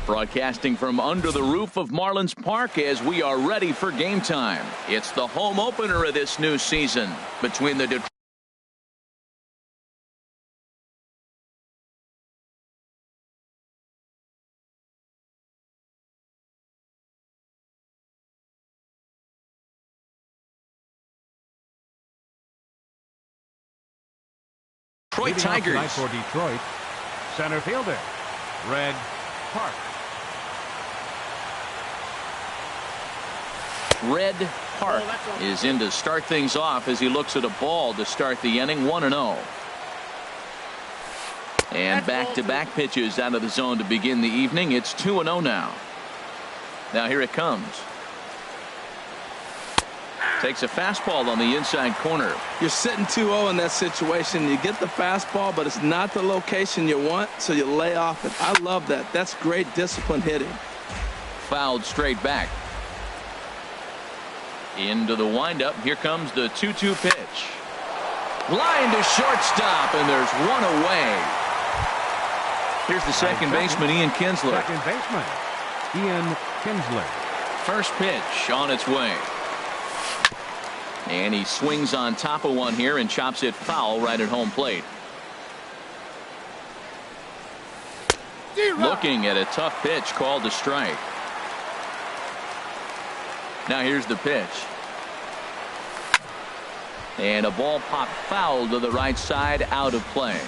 Broadcasting from under the roof of Marlins Park as we are ready for game time. It's the home opener of this new season between the Detroit Tigers. For Detroit, center fielder, Red Park. Red Park is in to start things off as he looks at a ball to start the inning. 1-0. And back-to-back pitches out of the zone to begin the evening. It's 2-0 now. Now here it comes. Takes a fastball on the inside corner. You're sitting 2-0 in that situation. You get the fastball, but it's not the location you want, so you lay off it. I love that. That's great disciplined hitting. Fouled straight back. Into the windup. Here comes the 2-2 pitch. Line to shortstop, and there's one away. Here's the second baseman, Ian Kinsler. Second baseman, Ian Kinsler. First pitch on its way. And he swings on top of one here and chops it foul right at home plate. Looking at a tough pitch called a strike. Now here's the pitch. And a ball popped foul to the right side, out of play.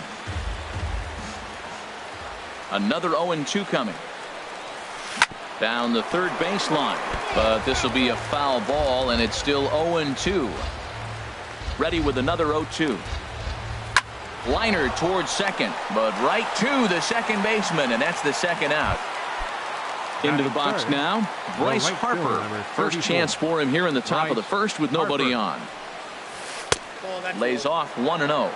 Another 0-2 coming. Down the third baseline, but this will be a foul ball, and it's still 0-2. Ready with another 0-2. Liner towards second, but right to the second baseman, and that's the second out. Into the box now, Bryce Harper. First chance for him here in the top of the first with nobody on. Lays off 1-0.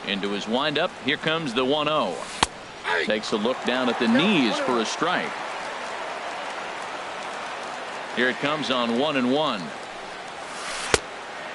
Into his windup, here comes the 1-0. Takes a look down at the knees for a strike. Here it comes on 1-1.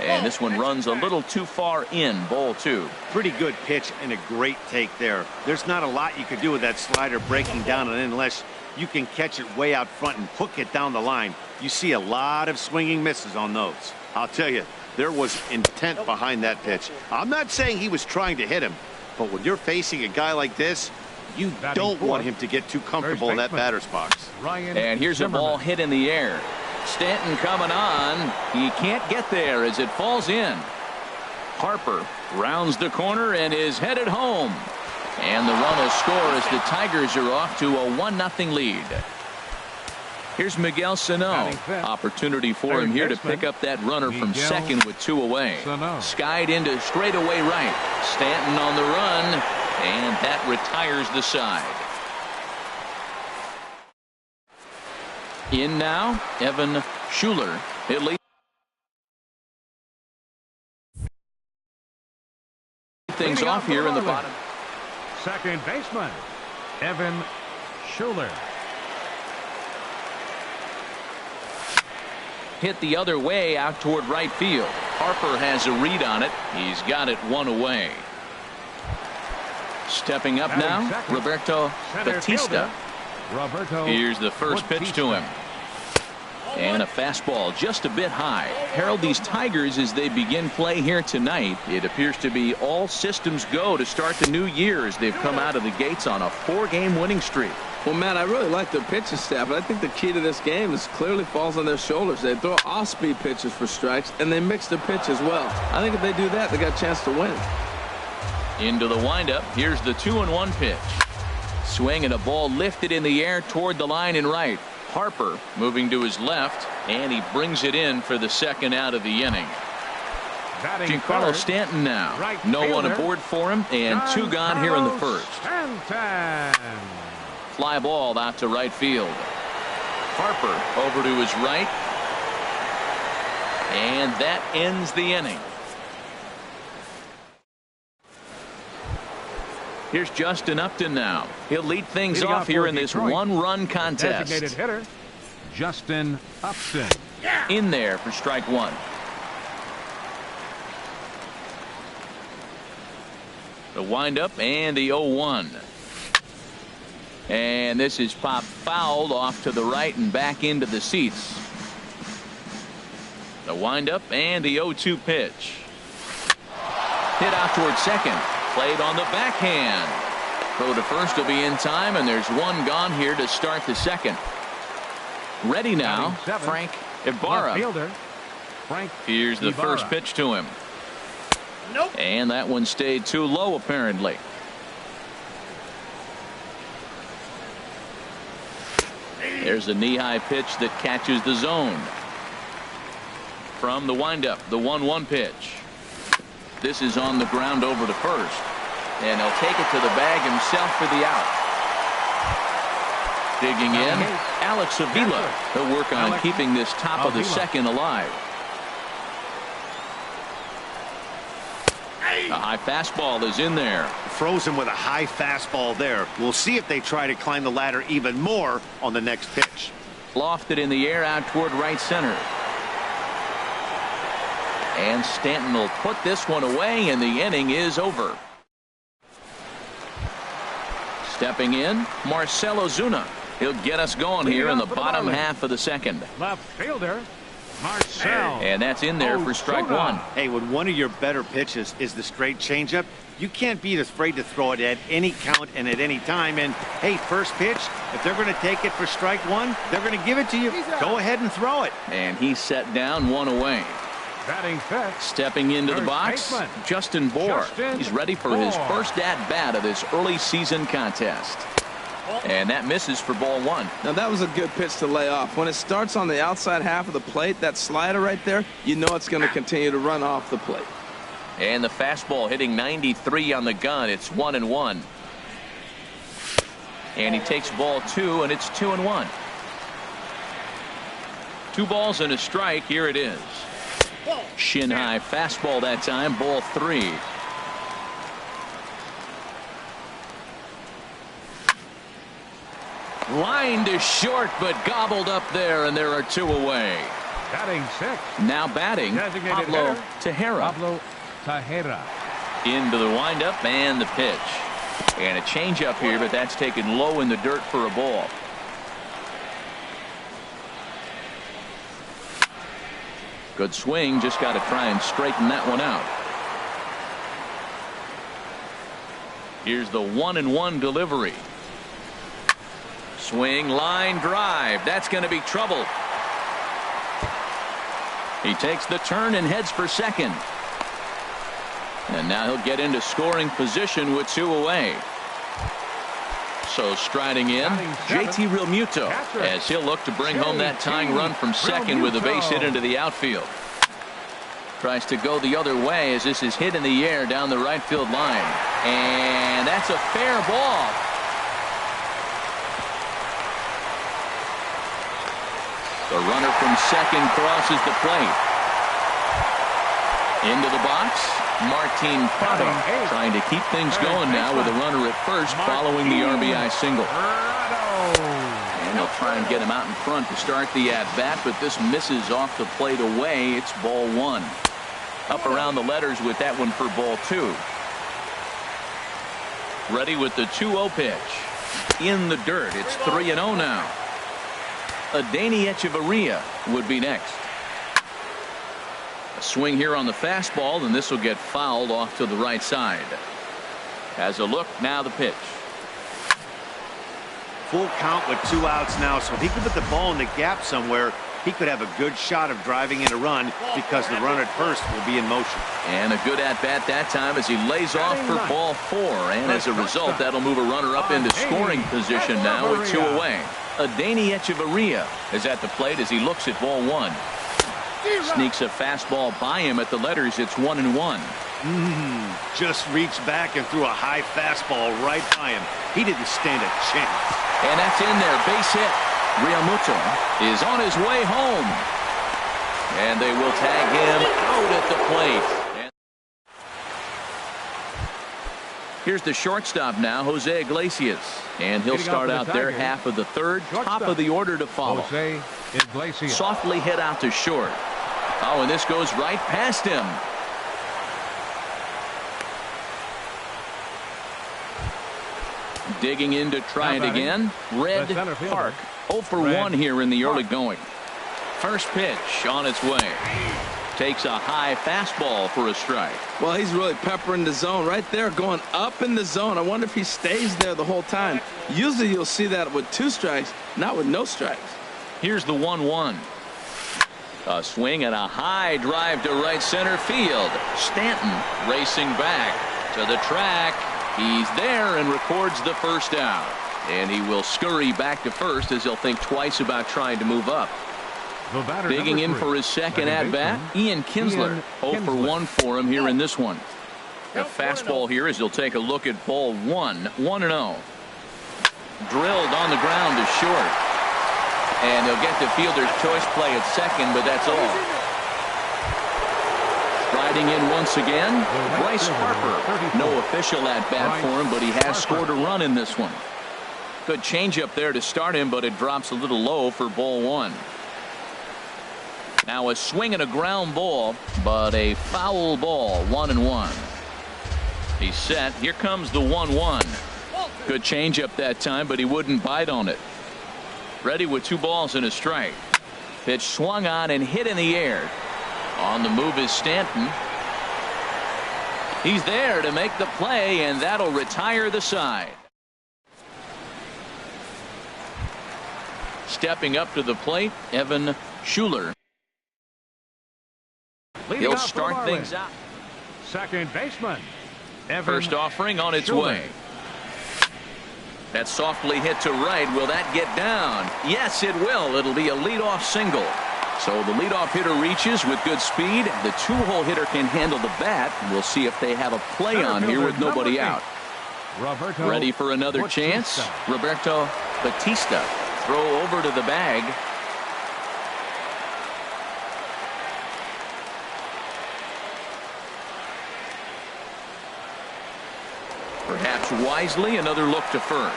And this one runs a little too far in, ball 2. Pretty good pitch and a great take there. There's not a lot you could do with that slider breaking down and in unless you can catch it way out front and hook it down the line. You see a lot of swinging misses on those. I'll tell you, there was intent behind that pitch. I'm not saying he was trying to hit him, but when you're facing a guy like this, you don't want him to get too comfortable in that batter's box. And here's a ball hit in the air. Stanton coming on. He can't get there as it falls in. Harper rounds the corner and is headed home. And the run will score as the Tigers are off to a 1-0 lead. Here's Miguel Sano. Opportunity for him here to pick up that runner from second with 2 away. Skied into straightaway right. Stanton on the run, and that retires the side. In now, Evan Schuler. It leads things off here in the bottom. Second baseman, Evan Schuler. Hit the other way out toward right field. Harper has a read on it. He's got it 1 away. Stepping up now, Roberto Batista. Here's the first pitch to him. And a fastball just a bit high. Harold, these Tigers, as they begin play here tonight, it appears to be all systems go to start the new year as they've come out of the gates on a 4-game winning streak. Well, Matt, I really like their pitching staff, but I think the key to this game is clearly falls on their shoulders. They throw off-speed pitches for strikes, and they mix the pitch as well. I think if they do that, they got a chance to win. Into the windup. Here's the 2-1 pitch. Swing and a ball lifted in the air toward the line and right. Harper moving to his left, and he brings it in for the second out of the inning. Giancarlo Stanton now. No one aboard for him, and 2 gone here in the first. Fly ball out to right field. Harper over to his right, and that ends the inning. Here's Justin Upton now. He'll lead things off here in this 1-run contest. Designated hitter, Justin Upton. In there for strike 1. The windup and the 0-1. And this is popped fouled off to the right and back into the seats. The windup and the 0-2 pitch. Hit out toward second. Played on the backhand. Throw to first will be in time, and there's one gone here to start the second. Ready now, Frank Ibarra. Here's the first pitch to him. Nope. And that one stayed too low, apparently. There's a knee-high pitch that catches the zone. From the windup, the 1-1 pitch. This is on the ground over to first. And he'll take it to the bag himself for the out. Digging in, Alex Avila. He'll work on keeping this top of the second alive. A high fastball is in there. Frozen with a high fastball there. We'll see if they try to climb the ladder even more on the next pitch. Lofted in the air out toward right center. And Stanton will put this one away, and the inning is over. Stepping in, Marcell Ozuna. He'll get us going here in the bottom half of the second. Left fielder, Marcell. And that's in there for strike one. Hey, when one of your better pitches is the straight changeup, you can't be afraid to throw it at any count and at any time. And, hey, first pitch, if they're going to take it for strike one, they're going to give it to you. Go ahead and throw it. And he's set down, one away. Batting fifth. Stepping into the box, Justin Bour. He's ready for his first at-bat of this early season contest. And that misses for ball one. Now that was a good pitch to lay off. When it starts on the outside half of the plate, that slider right there, you know it's going to continue to run off the plate. And the fastball hitting 93 on the gun. It's 1-1. And he takes ball two, and it's 2-1. 2 balls and a strike. Here it is. Shin high fastball that time, ball 3. Line to short, but gobbled up there, and there are 2 away. Batting sixth. Now batting, Pablo Tejera. Into the windup and the pitch. And a changeup here, but that's taken low in the dirt for a ball. Good swing, just got to try and straighten that one out. Here's the 1-1 delivery. Swing, line drive. That's going to be trouble. He takes the turn and heads for second. And now he'll get into scoring position with 2 away. So striding in, JT Realmuto, as he'll look to bring home that tying run from second with a base hit into the outfield. Tries to go the other way as this is hit in the air down the right field line. And that's a fair ball. The runner from second crosses the plate. Into the box, Martin Prado trying to keep things going now with a runner at first following the RBI single. And they'll try and get him out in front to start the at-bat, but this misses off the plate away. It's ball 1. Up around the letters with that one for ball 2. Ready with the 2-0 pitch. In the dirt, it's 3-0 now. Adeiny Echeverria would be next. A swing here on the fastball, and this will get fouled off to the right side. Has a look, now the pitch. Full count with 2 outs now, so if he could put the ball in the gap somewhere, he could have a good shot of driving in a run because the runner at first will be in motion. And a good at-bat that time as he lays off for ball 4. And as a result, that'll move a runner up into scoring position now with 2 away. Adeiny Echeverria is at the plate as he looks at ball 1. Sneaks a fastball by him at the letters. It's 1-1. Just reached back and threw a high fastball right by him. He didn't stand a chance. And that's in there. Base hit. Realmuto is on his way home. And they will tag him out at the plate. Here's the shortstop now, Jose Iglesias. And he'll start out there half of the third, top of the order to follow. Softly hit out to short. Oh, and this goes right past him. Digging in to try it again. Red Park. 0 for 1 here in the early going. First pitch on its way. Takes a high fastball for a strike. Well, he's really peppering the zone right there, going up in the zone. I wonder if he stays there the whole time. Usually you'll see that with 2 strikes, not with no strikes. Here's the 1-1. A swing and a high drive to right center field. Stanton racing back to the track. He's there and records the first out. And he will scurry back to first as he'll think twice about trying to move up. Digging in for his second at-bat, Ian Kinsler. 0 for 1 for him here in this one. A fastball here as he'll take a look at ball 1. 1-0. Drilled on the ground to short. And he'll get the fielder's choice play at second, but that's all. Riding in once again, Bryce Harper. No official at-bat for him, but he has scored a run in this one. Good changeup there to start him, but it drops a little low for ball 1. Now a swing and a ground ball, but a foul ball. 1-1. He's set. Here comes the 1-1. Good changeup that time, but he wouldn't bite on it. Ready with 2 balls and a strike. Pitch swung on and hit in the air. On the move is Stanton. He's there to make the play, and that'll retire the side. Stepping up to the plate, Evan Schuler. He'll start things out. Second baseman. First offering on its way. That's softly hit to right. Will that get down? Yes, it will. It'll be a leadoff single. So the leadoff hitter reaches with good speed. The 2-hole hitter can handle the bat. We'll see if they have a play on here with nobody out. Ready for another chance. Roberto Batista. Throw over to the bag. Perhaps wisely, another look to first.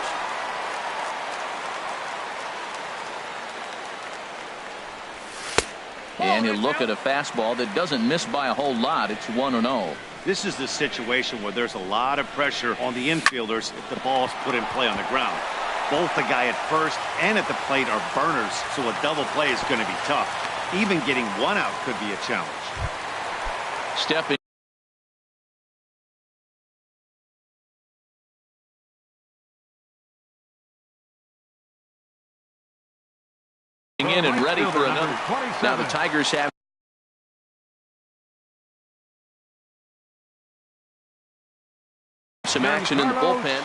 And he'll look at a fastball that doesn't miss by a whole lot. It's 1-0. This is the situation where there's a lot of pressure on the infielders if the ball's put in play on the ground. Both the guy at first and at the plate are burners, so a double play is going to be tough. Even getting 1 out could be a challenge. Stepping in and ready for another. Now the Tigers have some action in the bullpen.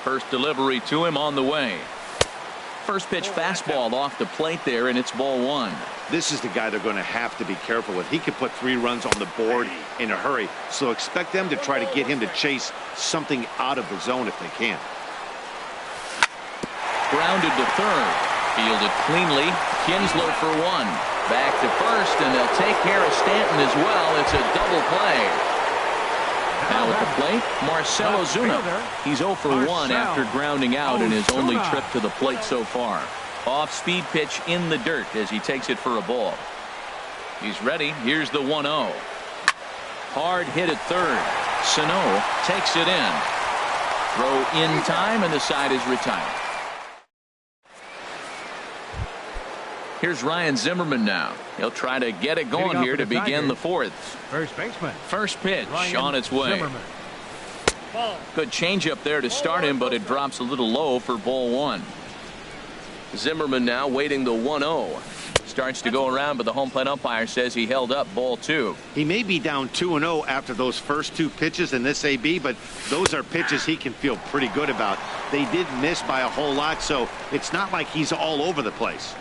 First delivery to him on the way. First pitch fastball off the plate there, and it's ball 1. This is the guy they're going to have to be careful with. He could put 3 runs on the board in a hurry, so expect them to try to get him to chase something out of the zone if they can. Grounded to third. Fielded cleanly. Kinsler for 1. Back to first, and they'll take care of Stanton as well. It's a double play. Now at the plate, Marcell Ozuna. He's 0 for 1 after grounding out in his only trip to the plate so far. Off-speed pitch in the dirt as he takes it for a ball. He's ready. Here's the 1-0. Hard hit at third. Sano takes it in. Throw in time, and the side is retired. Here's Ryan Zimmerman now. He'll try to get it going here to begin the 4th. First baseman. First pitch on its way. Zimmerman. Good changeup there to start him, but it drops a little low for ball 1. Zimmerman now waiting the 1-0. Starts to go around, but the home plate umpire says he held up ball 2. He may be down 2-0 after those first 2 pitches in this AB, but those are pitches he can feel pretty good about. They did miss by a whole lot, so it's not like he's all over the place.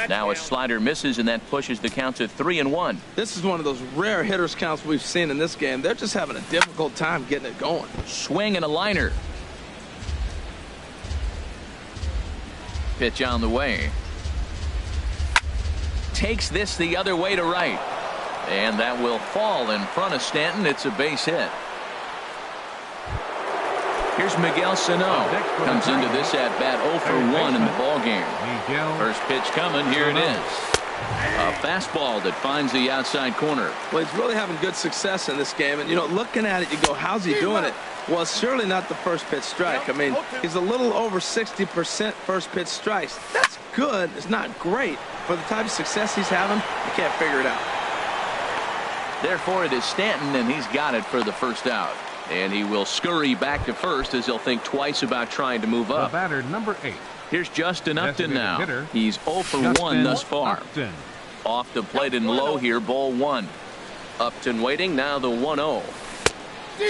Now a slider misses, and that pushes the count to 3-1. This is one of those rare hitters counts we've seen in this game. They're just having a difficult time getting it going. Swing and a liner. Pitch on the way. Takes this the other way to right. And that will fall in front of Stanton. It's a base hit. Here's Miguel Sano. Comes into this at bat 0 for 1 in the ball game. First pitch coming. Here it is. A fastball that finds the outside corner. Well, he's really having good success in this game. And, you know, looking at it, you go, how's he doing it? Well, it's surely not the first pitch strike. I mean, he's a little over 60% first pitch strikes. That's good. It's not great. For the type of success he's having, you can't figure it out. Therefore, it is Stanton, and he's got it for the first out. And he will scurry back to first as he'll think twice about trying to move up. The batter, number 8. Here's Justin Upton now. Hitter, he's 0 for 1 thus far. Upton. Off the plate and low here, ball 1. Upton waiting, now the 1-0.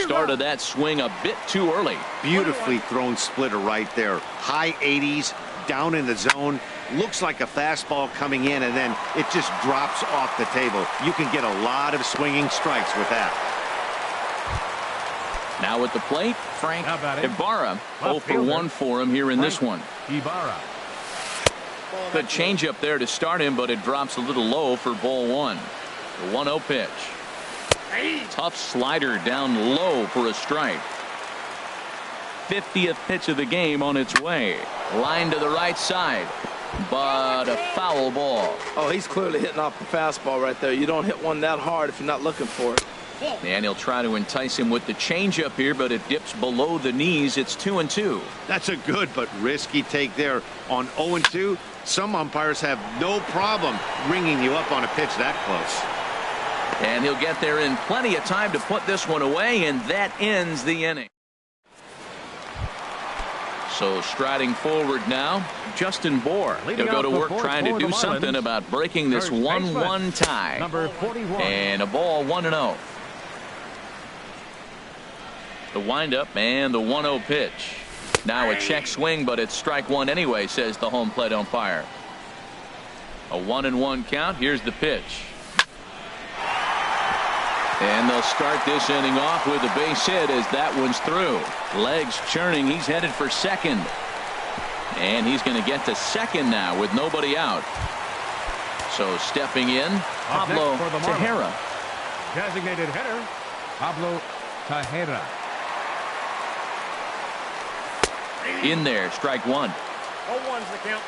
Started that swing a bit too early. Beautifully thrown splitter right there. High 80s, down in the zone. Looks like a fastball coming in, and then it just drops off the table. You can get a lot of swinging strikes with that. Now at the plate, Frank Ibarra. 0 for 1 for him here in this one. Ibarra. The changeup there to start him, but it drops a little low for ball 1. The 1-0 pitch. Tough slider down low for a strike. 50th pitch of the game on its way. Line to the right side, but a foul ball. Oh, he's clearly hitting off the fastball right there. You don't hit one that hard if you're not looking for it. And he'll try to entice him with the changeup here, but it dips below the knees. It's 2-2. That's a good but risky take there on 0-2. Some umpires have no problem ringing you up on a pitch that close. And he'll get there in plenty of time to put this one away, and that ends the inning. So striding forward now, Justin Bohr. He'll go to work trying to do something about breaking this 1-1 tie. Number 41. And a ball 1-0. The windup and the 1-0 pitch. Now a check swing, but it's strike one anyway, says the home plate umpire. A 1-1 count. Here's the pitch. And they'll start this inning off with a base hit as that one's through. Legs churning. He's headed for second. And he's going to get to second now with nobody out. So stepping in, Pablo Tejera. Designated hitter, Pablo Tejera. In there, strike one. 0-1's the count.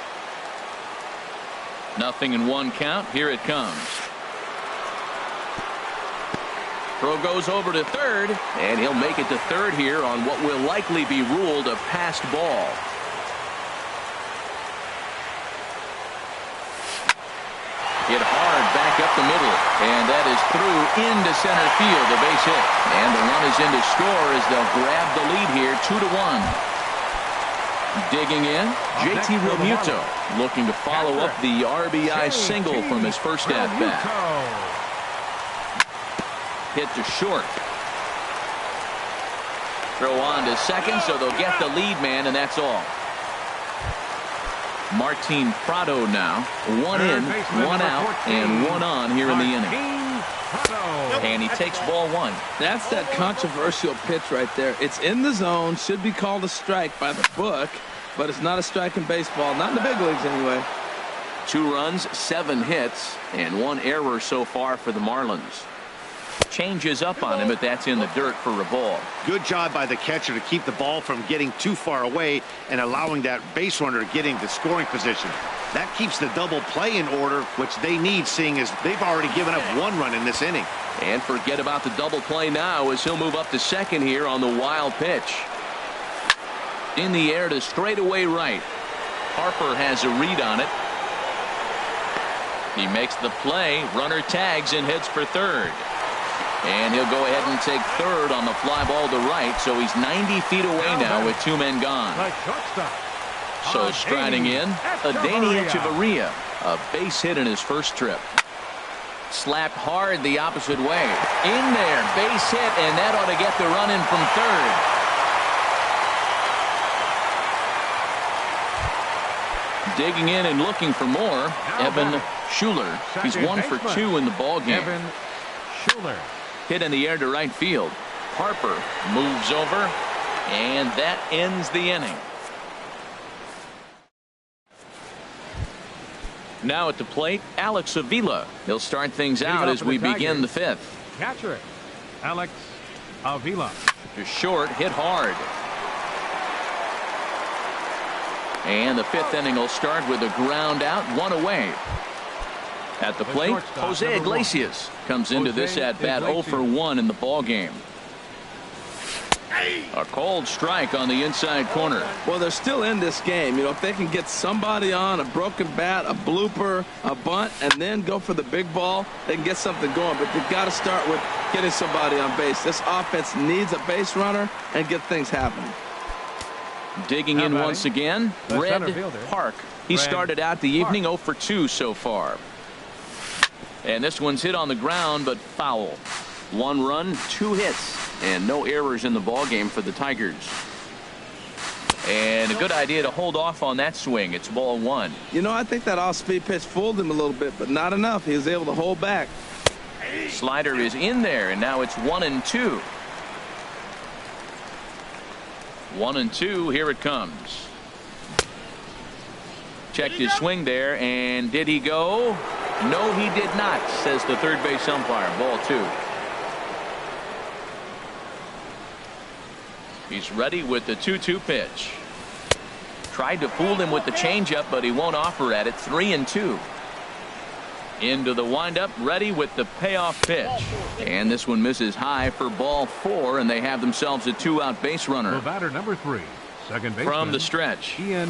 Nothing in one count. Here it comes. Throw goes over to third, and he'll make it to third here on what will likely be ruled a passed ball. Hit hard back up the middle, and that is through into center field, a base hit. And the run is in to score as they'll grab the lead here, 2-1. Digging in, JT Realmuto looking to follow up the RBI single from his first at-bat. Hit to short. Throw on to second, so they'll get the lead man, and that's all. Martin Prado now. One in, one out, and one on here in the inning. And he takes ball one. That's that controversial pitch right there. It's in the zone, should be called a strike by the book, but it's not a strike in baseball, not in the big leagues anyway. 2 runs, 7 hits, and 1 error so far for the Marlins. Changes up on him, but that's in the dirt for a ball. Good job by the catcher to keep the ball from getting too far away and allowing that base runner to get into scoring position. That keeps the double play in order, which they need, seeing as they've already given up 1 run in this inning. And forget about the double play now as he'll move up to second here on the wild pitch. In the air to straightaway right. Harper has a read on it. He makes the play. Runner tags and heads for third. And he'll go ahead and take third on the fly ball to right, so he's 90 feet away now with 2 men gone. So striding in, Adeiny Echeverria, a base hit in his first trip. Slapped hard the opposite way. In there, base hit, and that ought to get the run in from third. Digging in and looking for more, Evan Schuler. He's 1 for 2 in the ballgame. Evan Schuler. Hit in the air to right field. Harper moves over, and that ends the inning. Now at the plate, Alex Avila. He'll start things out as we begin the 5th. Catcher it, Alex Avila. To short, hit hard. And the 5th inning will start with a ground out, 1 away. At the plate, Jose Iglesias comes into this at-bat 0 for 1 in the ball game. A called strike on the inside corner. Well, they're still in this game. You know, if they can get somebody on, a broken bat, a blooper, a bunt, and then go for the big ball, they can get something going. But they've got to start with getting somebody on base. This offense needs a base runner and get things happening. Digging in once again, Red Park. He started out the evening 0 for 2 so far. And this one's hit on the ground, but foul. 1 run, 2 hits, and no errors in the ball game for the Tigers. And a good idea to hold off on that swing. It's ball 1. You know, I think that off-speed pitch fooled him a little bit, but not enough. He was able to hold back. Slider is in there, and now it's 1-2. 1-2. Here it comes. Checked his swing there, and did he go? No, he did not, says the third base umpire. Ball 2. He's ready with the 2-2 pitch. Tried to fool him with the changeup, but he won't offer at it. 3-2. Into the windup, ready with the payoff pitch. And this one misses high for ball 4, and they have themselves a 2-out base runner. The batter number 3, second baseman. From the stretch, Ian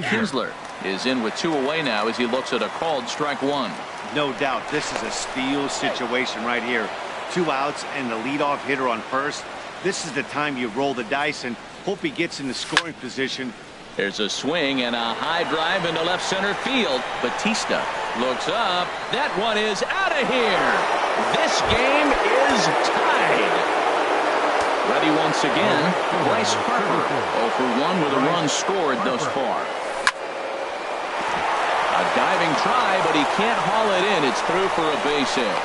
Kinsler is in with 2 away now as he looks at a called strike 1. No doubt, this is a steal situation right here. 2 outs and the leadoff hitter on first. This is the time you roll the dice and hope he gets in the scoring position. There's a swing and a high drive into left center field. Batista looks up. That one is out of here. This game is tied. Ready once again, Bryce Harper. 0 for 1 with a run scored thus far. A diving try, but he can't haul it in. It's through for a base hit.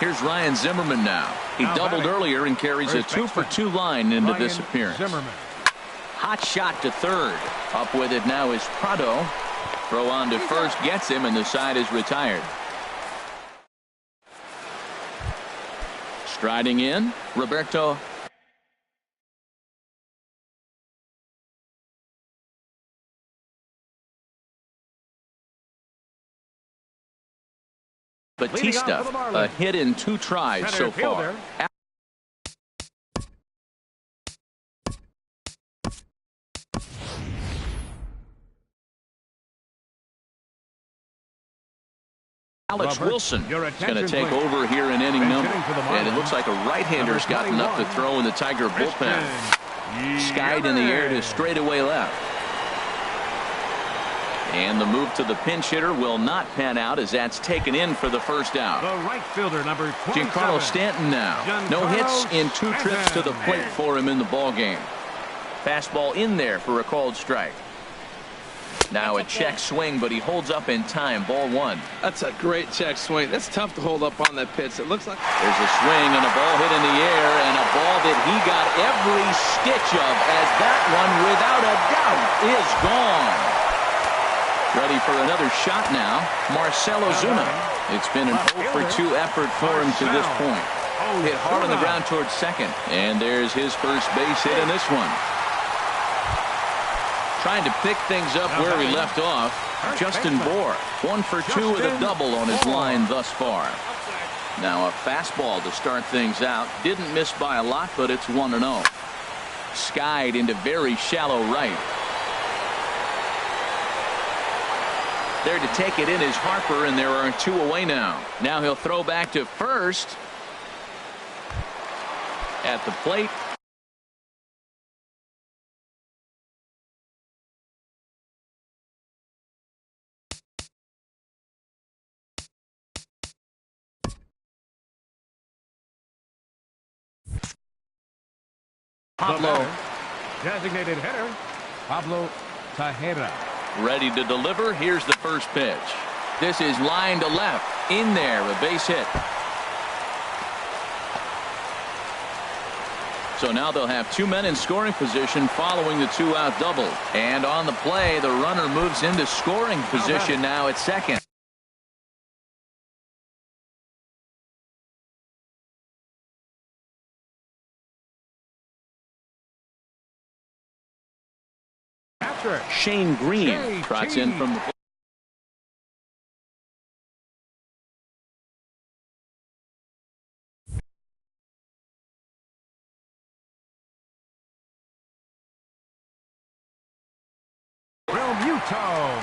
Here's Ryan Zimmerman now. He doubled earlier and carries a 2 for 2 line into this appearance. Hot shot to third. Up with it now is Prado. Throw on to first gets him, and the side is retired. Striding in, Roberto Batista, a hit in 2 tries so far. Alex Wilson is going to take over here in inning number. And it looks like a right-hander's gotten up to throw in the Tiger bullpen. Skied in the air to straightaway left. And the move to the pinch hitter will not pan out as that's taken in for the first out. The right fielder, number 27. Giancarlo Stanton now. No hits in 2 trips to the plate for him in the ball game. Fastball in there for a called strike. Now a check swing, but he holds up in time. Ball 1. That's a great check swing. That's tough to hold up on that pitch. It looks like there's a swing and a ball hit in the air, and a ball that he got every stitch of, as that one without a doubt is gone. Ready for another shot now, Marcell Ozuna. It's been an 0 for 2 effort for him to this point. Hit hard on the ground towards second, and there's his first base hit in this one. Trying to pick things up where he left off, Justin Bour. 1 for 2 with a double on his line thus far. Now a fastball to start things out. Didn't miss by a lot, but it's 1-0. Skied into very shallow right. There to take it in is Harper, and there are 2 away now. Now he'll throw back to first. At the plate, Pablo. Designated hitter, Pablo Tejeda. Ready to deliver. Here's the first pitch. This is line to left. In there, a base hit. So now they'll have 2 men in scoring position following the 2-out double. And on the play, the runner moves into scoring position now at second. Shane Green trots in from the Realmuto.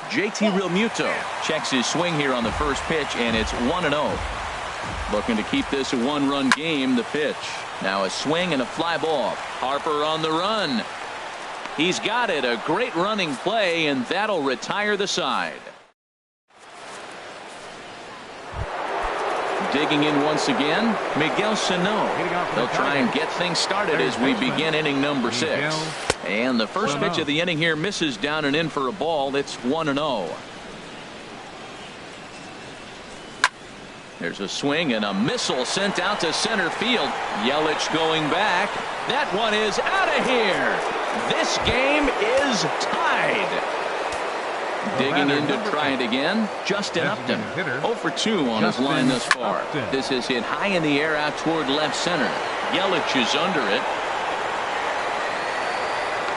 JT Realmuto checks his swing here on the first pitch, and it's 1-0. Looking to keep this a one-run game. The pitch. Now a swing and a fly ball. Harper on the run. He's got it. A great running play, and that'll retire the side. Digging in once again, Miguel Sano. They'll try and get things started as we begin inning number 6. And the first pitch of the inning here misses down and in for a ball. It's 1-0. There's a swing and a missile sent out to center field. Yelich going back. That one is out of here. This game is tied. Digging in to try it again, Justin Upton. 0 for 2 on his line thus far. This is hit high in the air out toward left center. Yelich is under it.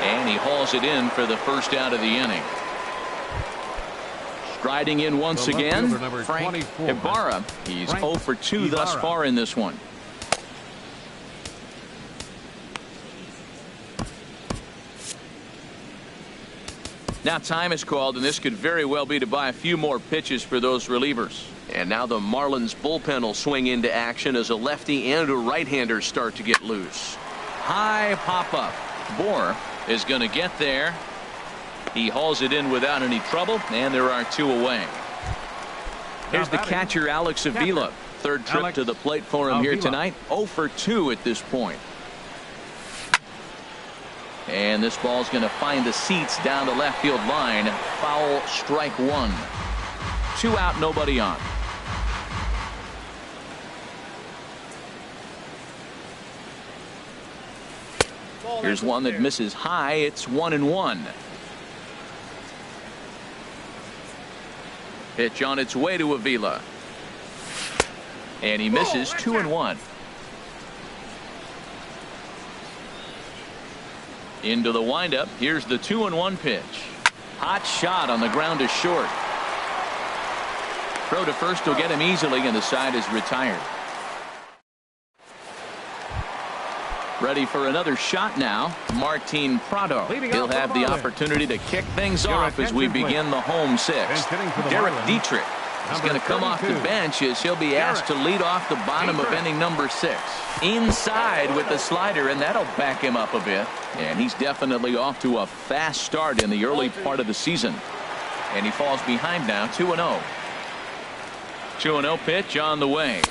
And he hauls it in for the first out of the inning. Striding in once again, Frank Ibarra. He's 0 for 2 thus far in this one. Now time is called, and this could very well be to buy a few more pitches for those relievers. And now the Marlins bullpen will swing into action as a lefty and a right-hander start to get loose. High pop-up. Bohr is going to get there. He hauls it in without any trouble, and there are 2 away. Here's the catcher, Alex Avila. Third trip to the plate for him here tonight. 0 for 2 at this point. And this ball's going to find the seats down the left field line. Foul, strike 1. 2 out, nobody on. Here's one that misses high. It's 1-1. Pitch on its way to Avila. And he misses. 2-1. Into the windup. Here's the 2-1 pitch. Hot shot on the ground to short. Throw to first will get him easily, and the side is retired. Ready for another shot now, Martin Prado. He'll have the opportunity to kick things off as we begin the home 6th. Derek Dietrich is going to come off the bench as he'll be asked to lead off the bottom of inning number 6. Inside with the slider, and that'll back him up a bit. And he's definitely off to a fast start in the early part of the season. And he falls behind now, 2-0. 2-0 pitch on the way.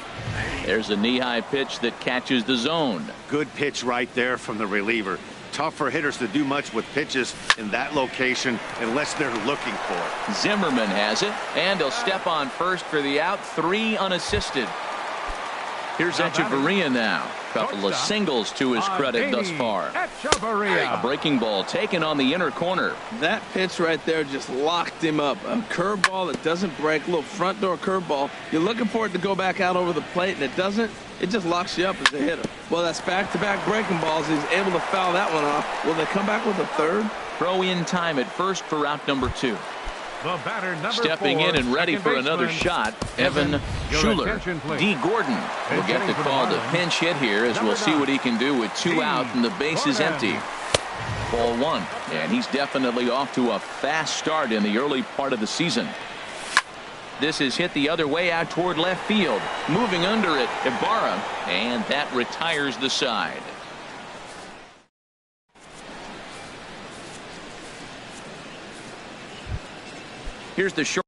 There's a knee-high pitch that catches the zone. Good pitch right there from the reliever. Tough for hitters to do much with pitches in that location unless they're looking for it. Zimmerman has it, and he'll step on first for the out. 3 unassisted. Here's Echeverria now. Couple of singles to his credit thus far. A breaking ball taken on the inner corner. That pitch right there just locked him up. A curveball that doesn't break, a little front door curveball. You're looking for it to go back out over the plate, and it doesn't. It just locks you up as a hitter. Well, that's back-to-back breaking balls. He's able to foul that one off. Will they come back with a third? Throw in time at first for out number 2. The batter, number Stepping 4, in and ready for another shot, Evan Schuler. D. Gordon will get the call to pinch hit here as we'll see what he can do with 2 out and the base is empty. Ball 1, and he's definitely off to a fast start in the early part of the season. This is hit the other way out toward left field. Moving under it, Ibarra, and that retires the side. Here's the short.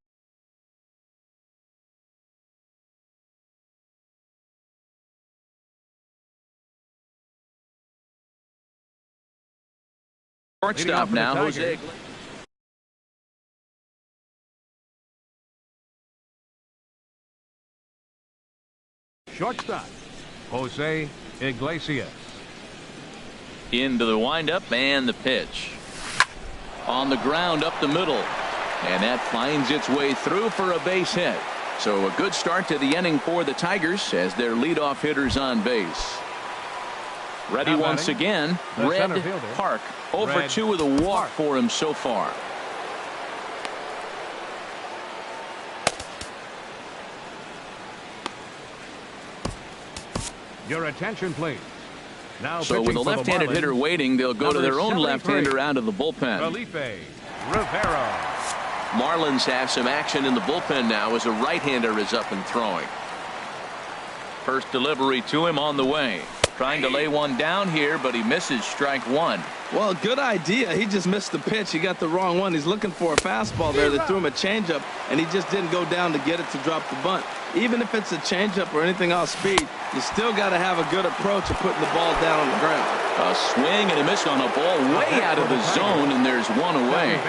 Shortstop now, Jose. Shortstop, Jose Iglesias. Into the windup and the pitch. On the ground up the middle. And that finds its way through for a base hit. So a good start to the inning for the Tigers as their leadoff hitters on base. Ready once again, Red Park. 0 for 2 with a walk for him so far. Your attention, please. Now So with a left-handed hitter waiting, they'll go to their own left-hander out of the bullpen. Rivera. Marlins have some action in the bullpen now as a right-hander is up and throwing. First delivery to him on the way. Trying to lay one down here, but he misses strike one. Well, good idea. He just missed the pitch. He got the wrong one. He's looking for a fastball there. They threw him a changeup, and he just didn't go down to get it to drop the bunt. Even if it's a changeup or anything off speed, you still got to have a good approach of putting the ball down on the ground. A swing and a miss on a ball way out of the zone, and there's one away.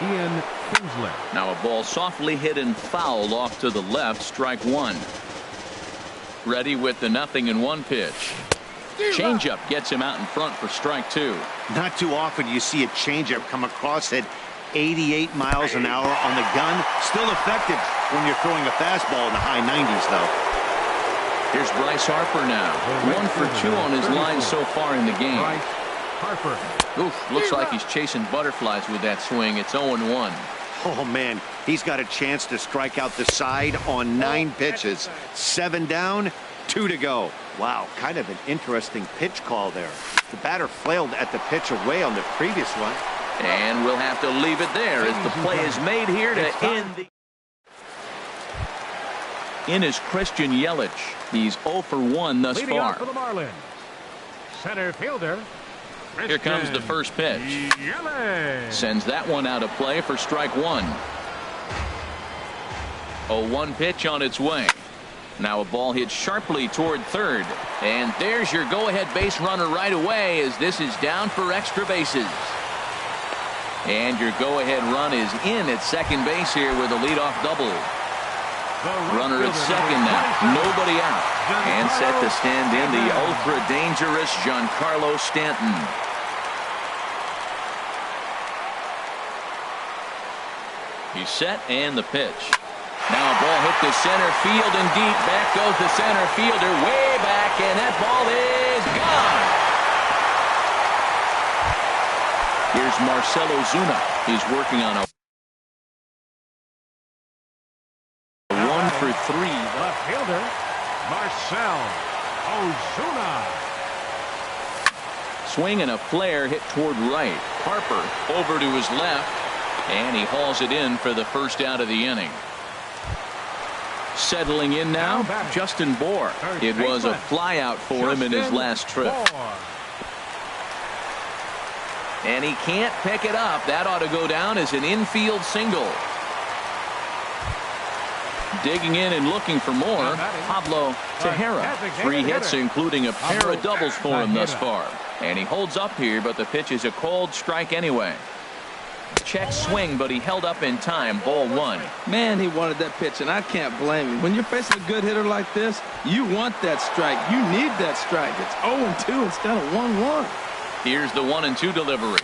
Ian Kinsler. Now a ball softly hit and foul off to the left, strike one. Ready with the 0-1 pitch. Changeup gets him out in front for strike two. Not too often you see a changeup come across at 88 miles an hour on the gun. Still effective when you're throwing a fastball in the high 90s, though. Here's Bryce Harper now. 1 for 2 on his line so far in the game. Harper. Oof, looks like he's chasing butterflies with that swing. It's 0-1. Oh, man, he's got a chance to strike out the side on 9 pitches. 7 down, 2 to go. Wow, kind of an interesting pitch call there. The batter flailed at the pitch away on the previous one. And we'll have to leave it there as the play is made here to end the... In is Christian Yelich. He's 0 for 1 thus Leading far. off for the Marlins. Center fielder. Here comes the first pitch. Yelich. Sends that one out of play for strike one. 0-1 pitch on its way. Now a ball hit sharply toward third. And there's your go-ahead base runner right away as this is down for extra bases. And your go-ahead run is in at second base here with a leadoff double. Runner at second now. Nobody out. And set to stand in the ultra-dangerous Giancarlo Stanton. He's set and the pitch. Now a ball hit to center field and deep. Back goes the center fielder way back, and that ball is gone. Here's Marcell Ozuna. He's working on a 1 for 3. Left fielder, Marcell Ozuna. Swing and a flare hit toward right. Harper over to his left, and he hauls it in for the first out of the inning. Settling in now, Justin Bour. It was a flyout for him in his last trip. And he can't pick it up. That ought to go down as an infield single. Digging in and looking for more, Pablo Tejera. 3 hits, including a pair of doubles for him thus far. And he holds up here, but the pitch is a cold strike anyway. Check swing, but he held up in time. Ball 1. Man, he wanted that pitch, and I can't blame him. When you're facing a good hitter like this, you want that strike. You need that strike. It's 0-2 instead of 1-1. Here's the 1-2 delivery.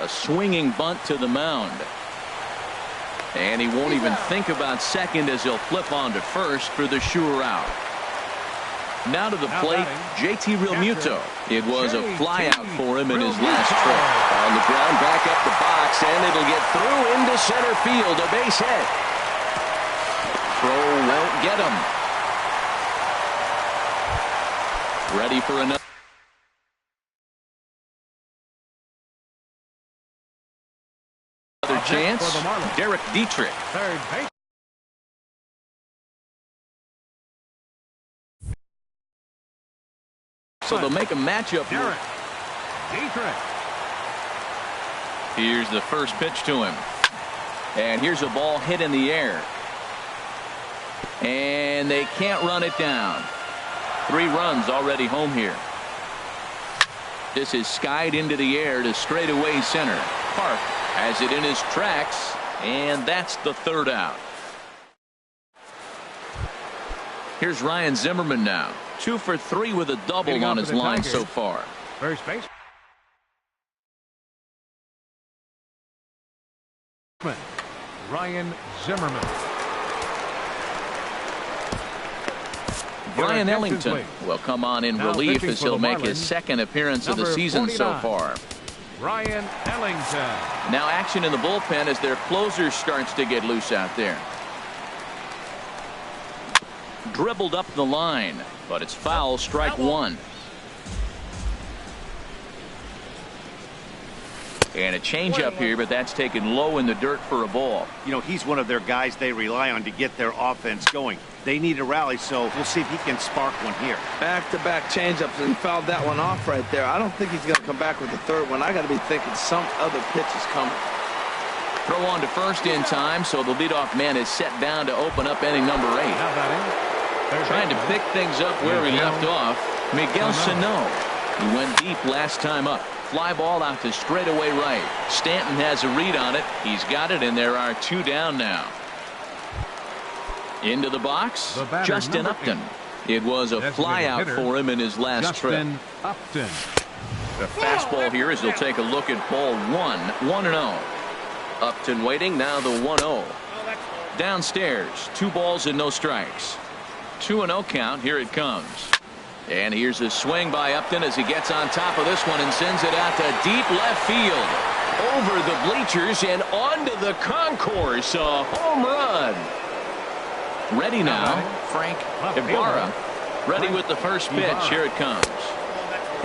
A swinging bunt to the mound. And he won't even think about second as he'll flip on to first for the sure out. Now to the plate, JT Realmuto. It was a flyout for him in his last trip. On the ground, back up the box, and it'll get through into center field. A base hit. Throw won't get him. Ready for another chance. Derek Dietrich. Third base. So they'll make a matchup. Derek Dietrich. Here's the first pitch to him. And here's a ball hit in the air. And they can't run it down. 3 runs already home here. This is skied into the air to straightaway center. Park has it in his tracks, and that's the third out. Here's Ryan Zimmerman now. 2 for 3 with a double on his line so far. First base. Ryan Zimmerman. Brian Ellington will come on in relief as he'll make his second appearance of the season so far. Ryan Ellington. Now action in the bullpen as their closer starts to get loose out there. Dribbled up the line, but it's foul, strike 1. And a changeup here, but that's taken low in the dirt for a ball. You know, he's one of their guys they rely on to get their offense going. They need a rally, so we'll see if he can spark one here. Back-to-back changeups, and he fouled that one off right there. I don't think he's going to come back with the third one. I got to be thinking some other pitch is coming. Throw on to first in time, so the leadoff man is set down to open up inning number 8. Trying to pick things up where he left off, Miguel Sano. He went deep last time up. Fly ball out to straightaway right. Stanton has a read on it. He's got it, and there are 2 down now. Into the box, Justin Upton. It was a fly out for him in his last trip. Upton. The fastball here as he'll take a look at ball 1, 1-0. Upton waiting, now the 1-0. Downstairs, 2 balls and no strikes. 2-0 count, here it comes. And here's a swing by Upton as he gets on top of this one and sends it out to deep left field. Over the bleachers and onto the concourse, a home run. Ready now, Frank Ibarra. Ready with the first pitch. Here it comes.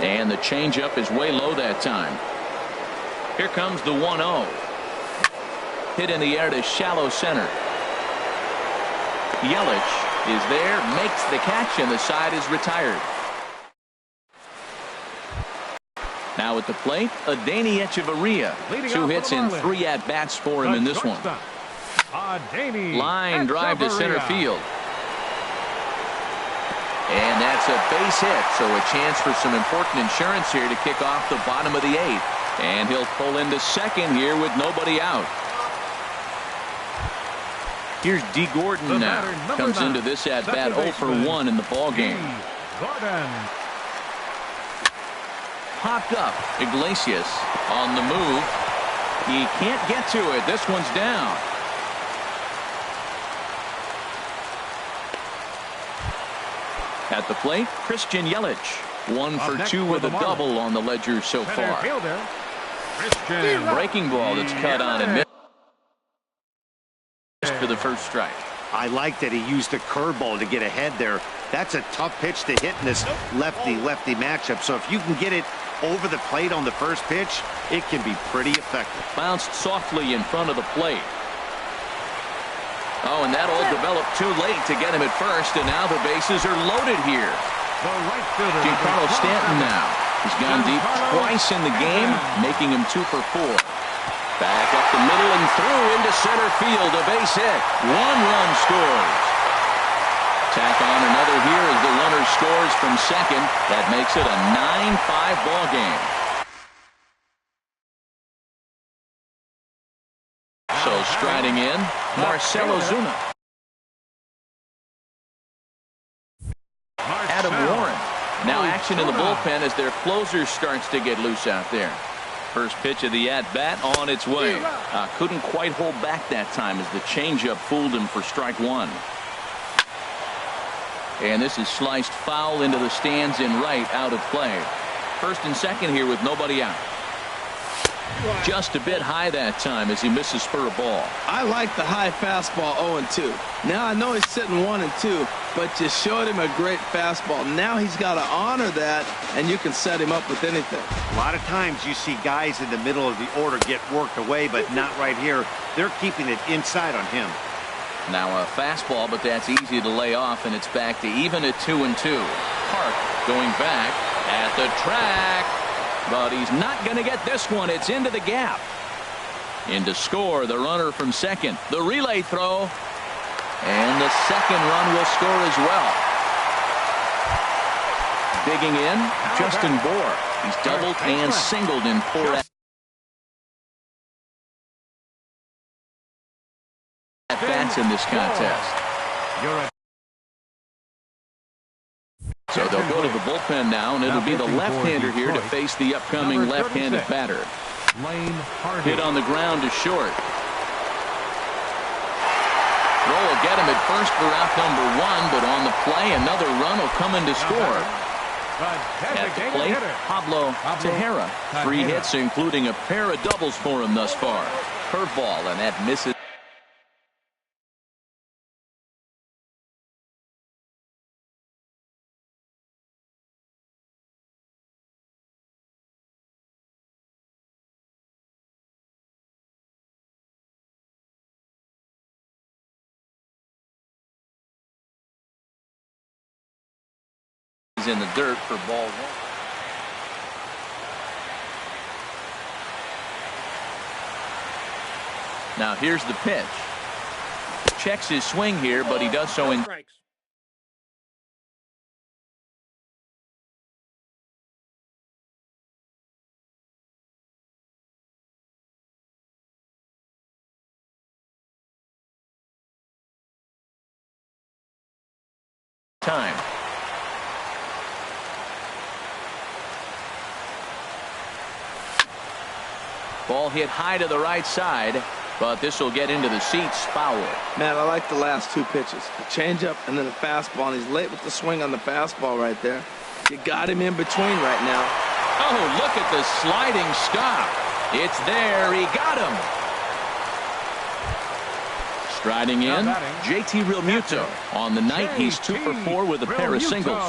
And the changeup is way low that time. Here comes the 1-0. Hit in the air to shallow center. Yelich is there, makes the catch, and the side is retired. Now at the plate, Adeiny Echeverria. 2 hits and 3 at-bats for him in this one. Line drive to center field. And that's a base hit, so a chance for some important insurance here to kick off the bottom of the 8th. And he'll pull into second here with nobody out. Here's D. Gordon now. Comes into this at-bat 0 for 1 in the ballgame. Popped up. Iglesias on the move. He can't get to it. This one's down. At the plate, Christian Yelich. 1 for 2 with a double on the ledger so far. Breaking ball that's cut on and missed for the first strike. I like that he used a curveball to get ahead there. That's a tough pitch to hit in this lefty-lefty matchup. So if you can get it over the plate on the first pitch, it can be pretty effective. Bounced softly in front of the plate. Oh, and that all developed too late to get him at first, and now the bases are loaded here. Giancarlo Stanton now. He's gone deep twice in the game, making him 2 for 4. Back up the middle and through into center field. A base hit. 1 run scores. Tack on another here as the runner scores from second. That makes it a 9-5 ball game. So striding in, Marcell Ozuna. Adam Warren. Now action in the bullpen as their closer starts to get loose out there. First pitch of the at-bat on its way. Couldn't quite hold back that time as the changeup fooled him for strike 1. And this is sliced foul into the stands in right, out of play. First and second here with nobody out. Just a bit high that time as he misses for a ball. I like the high fastball 0-2. Now I know he's sitting 1-2, but you showed him a great fastball. Now he's got to honor that, and you can set him up with anything. A lot of times you see guys in the middle of the order get worked away, but not right here. They're keeping it inside on him. Now a fastball, but that's easy to lay off, and it's back to even at 2-2. Park going back at the track. But he's not going to get this one. It's into the gap. In to score, the runner from second. The relay throw. And the second run will score as well. Digging in, Justin Bour. He's doubled and singled in 4 at-bats in this contest. So they'll go to the bullpen now, and it'll be the left-hander here to face the upcoming left-handed batter. Hit on the ground to short. Throw will get him at first for out number 1, but on the play, another run will come in to score. At the plate, Pablo Tejera. 3 hits, including a pair of doubles for him thus far. Curveball, and that misses. in the dirt for ball 1. Now here's the pitch. Checks his swing here, but he does so in time. Ball hit high to the right side, but this will get into the seats, foul. Man, I like the last two pitches. A changeup and then a fastball, and he's late with the swing on the fastball right there. You got him in between right now. Oh, look at the sliding stop. It's there. He got him. Striding in, JT Realmuto. On the night, he's 2 for 4 with a pair of singles.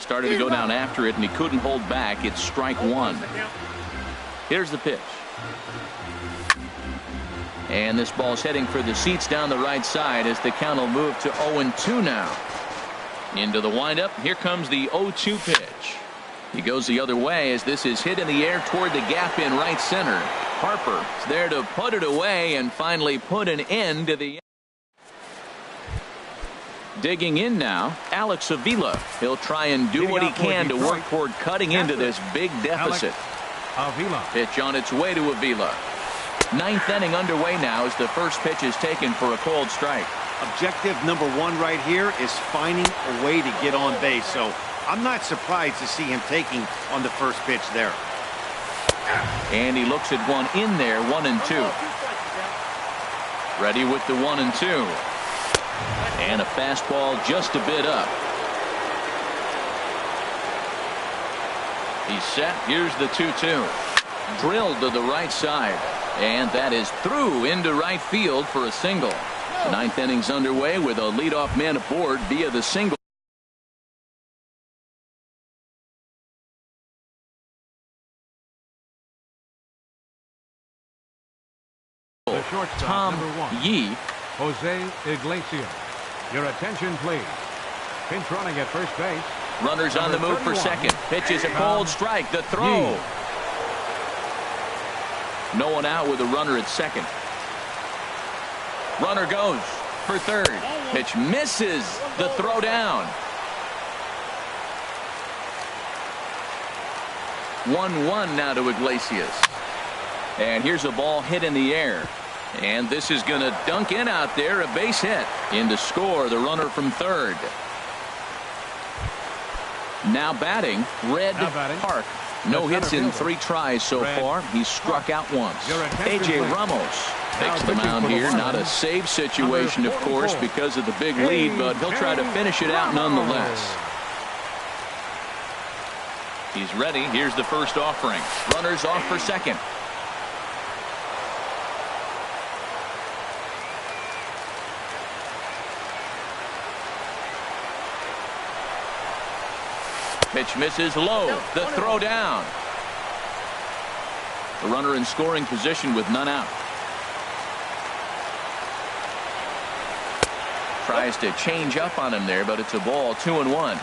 Started to go down after it, and he couldn't hold back. It's strike 1. Here's the pitch. And this ball's heading for the seats down the right side as the count will move to 0-2 now. Into the windup. Here comes the 0-2 pitch. He goes the other way as this is hit in the air toward the gap in right center. Harper is there to put it away and finally put an end to the. Digging in now, Alex Avila. He'll try and do what he can to work toward cutting into this big deficit. Pitch on its way to Avila. 9th inning underway now as the first pitch is taken for a called strike. Objective number 1 right here is finding a way to get on base. So I'm not surprised to see him taking on the first pitch there. And he looks at one in there, 1-2. Ready with the 1-2. And a fastball just a bit up. He's set. Here's the 2-2. Drilled to the right side. And that is through into right field for a single. The 9th inning's underway with a leadoff man aboard via the single. Tom Yee. Jose Iglesias. Your attention, please. Pinch running at first base. Runners on the move for second. Pitch is a cold strike. The throw. Yee. No one out with a runner at second. Runner goes for third. Pitch misses. The throw down. 1-1 now to Iglesias. And here's a ball hit in the air. And this is going to dunk in out there. A base hit. In to score the runner from third. Now batting, Red Park. No hits in 3 tries so far. He's struck out once. A.J. Ramos takes the mound here. Not a save situation, of course, because of the big lead, but he'll try to finish it out nonetheless. He's ready. Here's the first offering. Runners off for second. Pitch misses low. The throw down. The runner in scoring position with none out. Tries to change up on him there, but it's a ball. 2-1.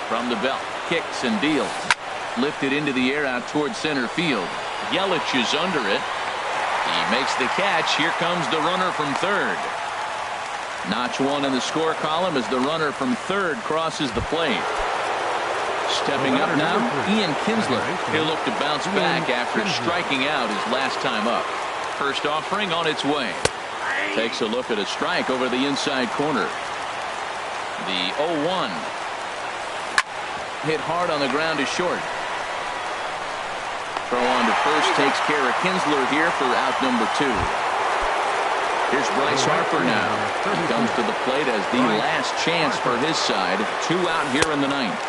From the belt. Kicks and deals. Lifted into the air out towards center field. Yelich is under it. He makes the catch. Here comes the runner from third. Notch 1 in the score column as the runner from third crosses the plate. Stepping up now, Ian Kinsler. He'll look to bounce back after striking out his last time up. First offering on its way. Takes a look at a strike over the inside corner. The 0-1. Hit hard on the ground to short. Throw on to first takes care of Kinsler here for out number 2. Here's Bryce Harper now. He comes to the plate as the last chance for his side. 2 out here in the 9th.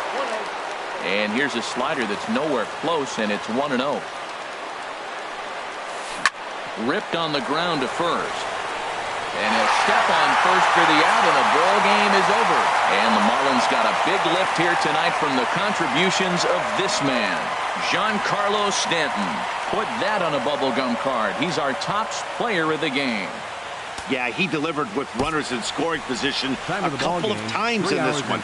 And here's a slider that's nowhere close, and it's 1-0. Ripped on the ground to first. And he'll step on first for the out, and the ball game is over. And the Marlins got a big lift here tonight from the contributions of this man, Giancarlo Stanton. Put that on a bubblegum card. He's our top player of the game. Yeah, he delivered with runners in scoring position Time a of the ball couple of game, times 3 in this hours one.